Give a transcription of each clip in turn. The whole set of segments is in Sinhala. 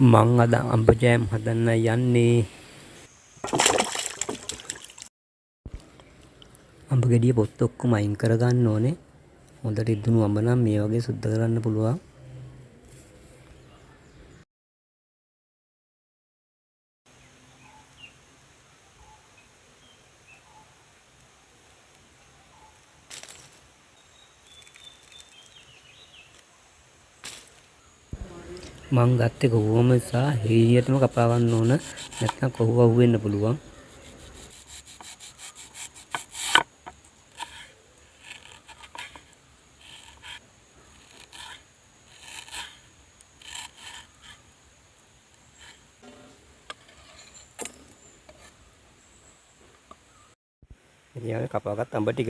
මං අද අඹ ජෑම් හදන්න යන්නේ. අඹ ගෙඩිය පොත්ත ඔක්කොම අයින් කරගන්න ඕනේ. හොඳට ඉදුණු අඹ නම් මේ වගේ සුද්ධ කරන්න පුළුවන්. මං ගත්තේ කොහොම නිසා හීයටම කපා ගන්න ඕන. නැත්නම් කොහොම අහුවෙන්න පුළුවන්. ඉතින් කපාගත් අඹ ටික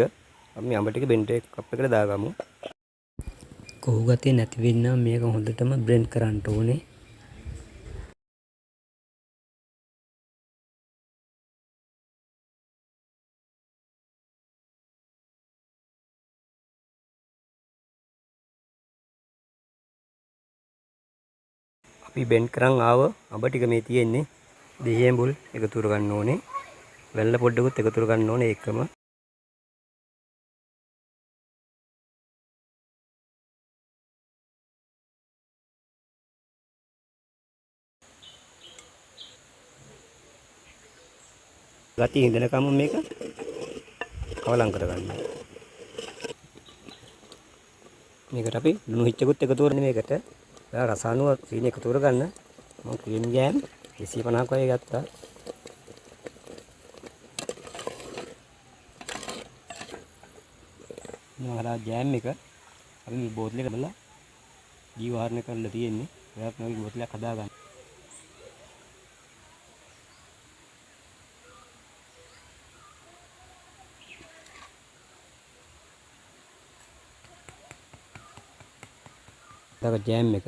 අපි මේ අඹ ටික බෙන්ඩ් කප් එකට දාගමු. කොහු ගතිය නැති වෙන්න මේක හොඳටම බ්ලෙන්ඩ් කරන්න ඕනේ. අපි බෙන්ඩ් කරන් ආව අඹ ටික මේ තියෙන්නේ. දෙහියඹුල් එකතු කර ගන්න ඕනේ. වැල්ල පොඩ්ඩකුත් එකතු කර ගන්න ඕනේ ඒකම. ගතිය හිඳනකම මේක කවලම් කරගන්න. මේකට අපි ලුණු හිච්චකුත් එකතු කරන්නේ මේකට. ඔයා රස අනුව සීනි එකතු කරගන්න. මම ක්‍රීම් ජෑම් 250ක් වගේ ගත්තා. මහලා ජෑම් එක අපි මේ බෝතලයක දාලා ජීවාරණය කරලා තියෙන්නේ. ඔයාත් මේ බෝතලයක් හදාගන්න. දාග ජෑම් එක